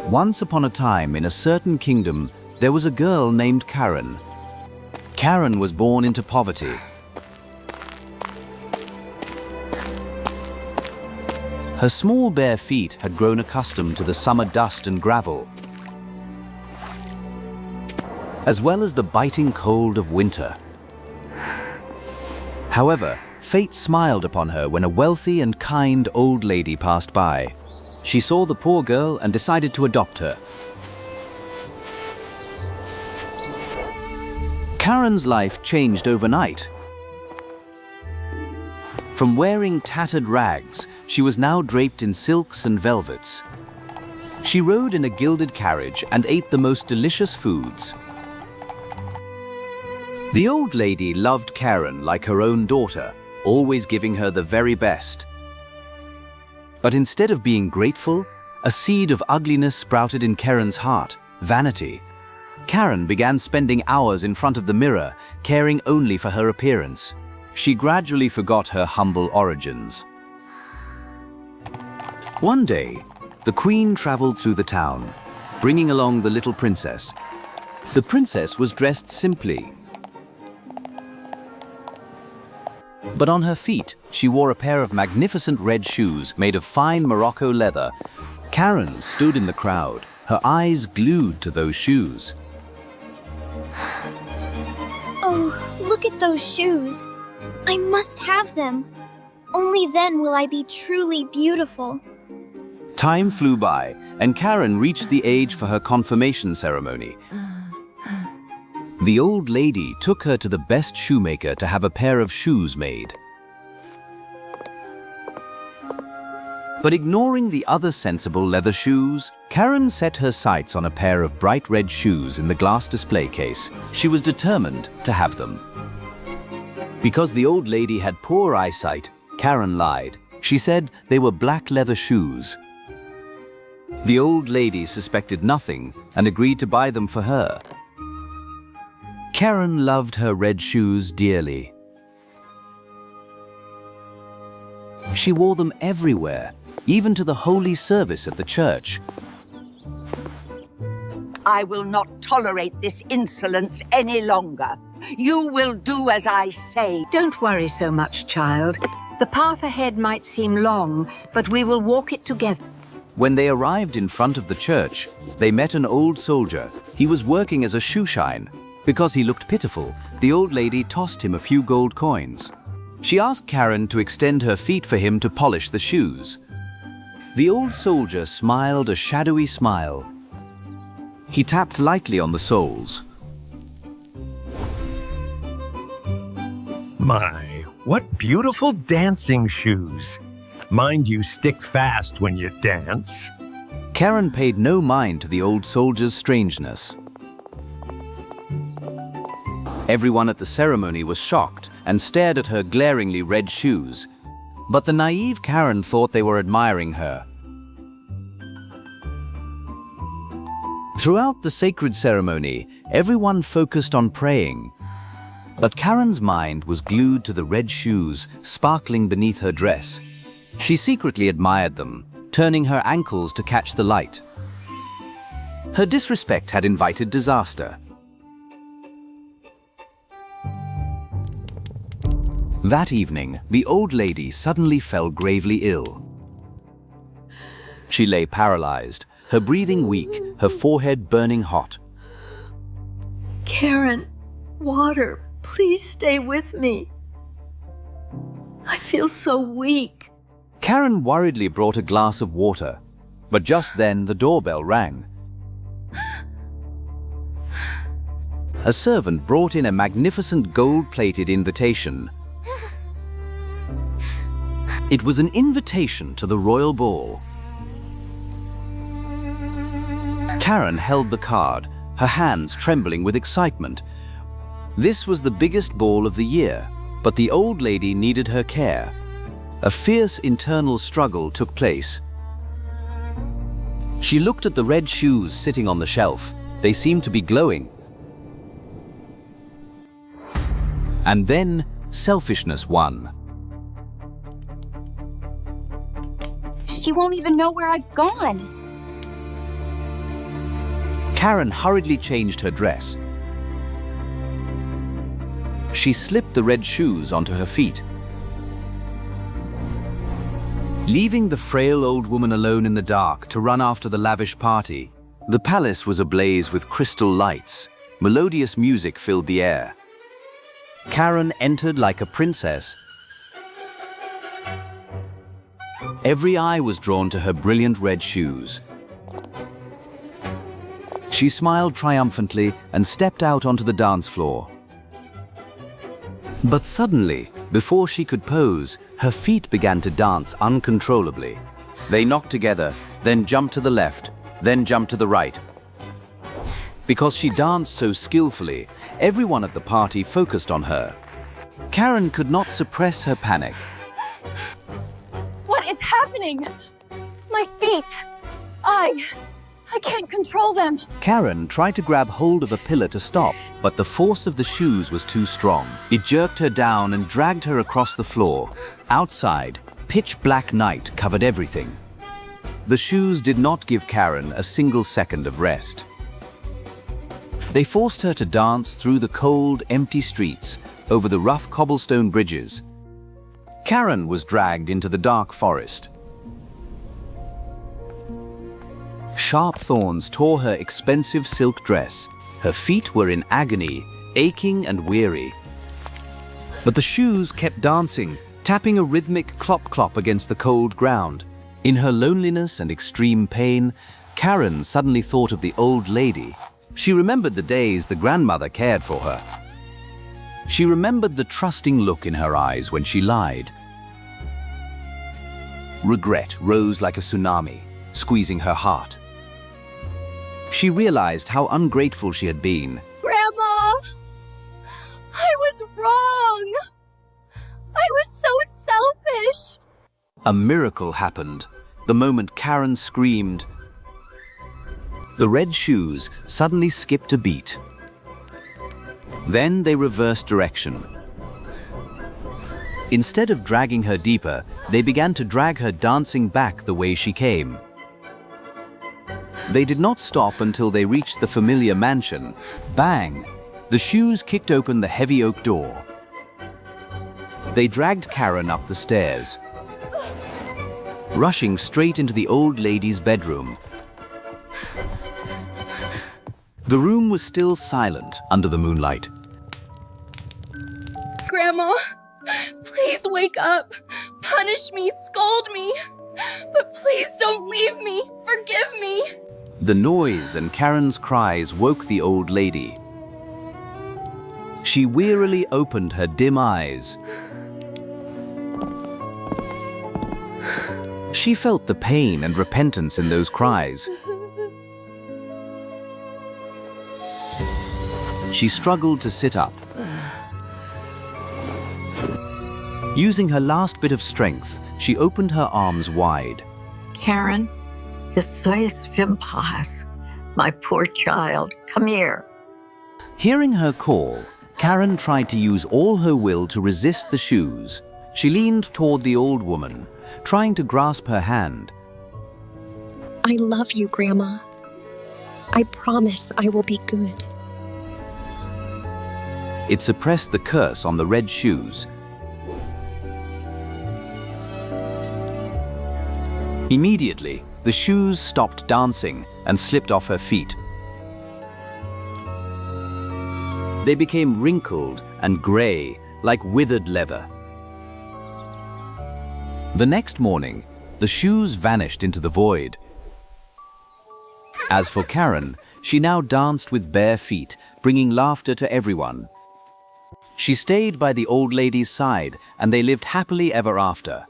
Once upon a time, in a certain kingdom, there was a girl named Karen. Karen was born into poverty. Her small bare feet had grown accustomed to the summer dust and gravel, as well as the biting cold of winter. However, fate smiled upon her when a wealthy and kind old lady passed by. She saw the poor girl and decided to adopt her. Karen's life changed overnight. From wearing tattered rags, she was now draped in silks and velvets. She rode in a gilded carriage and ate the most delicious foods. The old lady loved Karen like her own daughter, always giving her the very best. But instead of being grateful, a seed of ugliness sprouted in Karen's heart, vanity. Karen began spending hours in front of the mirror, caring only for her appearance. She gradually forgot her humble origins. One day, the queen traveled through the town, bringing along the little princess. The princess was dressed simply, but on her feet, she wore a pair of magnificent red shoes made of fine Morocco leather. Karen stood in the crowd, her eyes glued to those shoes. Oh, look at those shoes. I must have them. Only then will I be truly beautiful. Time flew by, and Karen reached the age for her confirmation ceremony. The old lady took her to the best shoemaker to have a pair of shoes made. But ignoring the other sensible leather shoes, Karen set her sights on a pair of bright red shoes in the glass display case. She was determined to have them. Because the old lady had poor eyesight, Karen lied. She said they were black leather shoes. The old lady suspected nothing and agreed to buy them for her. Karen loved her red shoes dearly. She wore them everywhere, even to the holy service at the church. I will not tolerate this insolence any longer. You will do as I say. Don't worry so much, child. The path ahead might seem long, but we will walk it together. When they arrived in front of the church, they met an old soldier. He was working as a shoeshine. Because he looked pitiful, the old lady tossed him a few gold coins. She asked Karen to extend her feet for him to polish the shoes. The old soldier smiled a shadowy smile. He tapped lightly on the soles. My, what beautiful dancing shoes. Mind you stick fast when you dance. Karen paid no mind to the old soldier's strangeness. Everyone at the ceremony was shocked and stared at her glaringly red shoes. But the naive Karen thought they were admiring her. Throughout the sacred ceremony, everyone focused on praying. But Karen's mind was glued to the red shoes sparkling beneath her dress. She secretly admired them, turning her ankles to catch the light. Her disrespect had invited disaster. That evening, the old lady suddenly fell gravely ill. She lay paralyzed, her breathing weak, her forehead burning hot. Karen, water, please stay with me. I feel so weak. Karen worriedly brought a glass of water, but just then the doorbell rang. A servant brought in a magnificent gold-plated invitation. It was an invitation to the royal ball. Karen held the card, her hands trembling with excitement. This was the biggest ball of the year, but the old lady needed her care. A fierce internal struggle took place. She looked at the red shoes sitting on the shelf. They seemed to be glowing. And then selfishness won. She won't even know where I've gone. Karen hurriedly changed her dress. She slipped the red shoes onto her feet. Leaving the frail old woman alone in the dark to run after the lavish party, the palace was ablaze with crystal lights. Melodious music filled the air. Karen entered like a princess. Every eye was drawn to her brilliant red shoes. She smiled triumphantly and stepped out onto the dance floor. But suddenly, before she could pose, her feet began to dance uncontrollably. They knocked together, then jumped to the left, then jumped to the right. Because she danced so skillfully, everyone at the party focused on her. Karen could not suppress her panic. What is happening? My feet! I can't control them. Karen tried to grab hold of a pillar to stop, but the force of the shoes was too strong. It jerked her down and dragged her across the floor. Outside, pitch black night covered everything. The shoes did not give Karen a single second of rest. They forced her to dance through the cold, empty streets, over the rough cobblestone bridges. Karen was dragged into the dark forest. Sharp thorns tore her expensive silk dress. Her feet were in agony, aching and weary. But the shoes kept dancing, tapping a rhythmic clop-clop against the cold ground. In her loneliness and extreme pain, Karen suddenly thought of the old lady. She remembered the days the grandmother cared for her. She remembered the trusting look in her eyes when she lied. Regret rose like a tsunami, squeezing her heart. She realized how ungrateful she had been. Grandma! I was wrong! I was so selfish! A miracle happened. The moment Karen screamed, the red shoes suddenly skipped a beat. Then they reversed direction. Instead of dragging her deeper, they began to drag her dancing back the way she came. They did not stop until they reached the familiar mansion. Bang! The shoes kicked open the heavy oak door. They dragged Karen up the stairs, rushing straight into the old lady's bedroom. The room was still silent under the moonlight. Grandma, please wake up. Punish me, scold me. But please don't leave me. Forgive me. The noise and Karen's cries woke the old lady. She wearily opened her dim eyes. She felt the pain and repentance in those cries. She struggled to sit up. Using her last bit of strength, she opened her arms wide. Karen, my poor child, come here. Hearing her call, Karen tried to use all her will to resist the shoes. She leaned toward the old woman, trying to grasp her hand. I love you, Grandma. I promise I will be good. It suppressed the curse on the red shoes. Immediately, the shoes stopped dancing and slipped off her feet. They became wrinkled and gray, like withered leather. The next morning, the shoes vanished into the void. As for Karen, she now danced with bare feet, bringing laughter to everyone. She stayed by the old lady's side, and they lived happily ever after.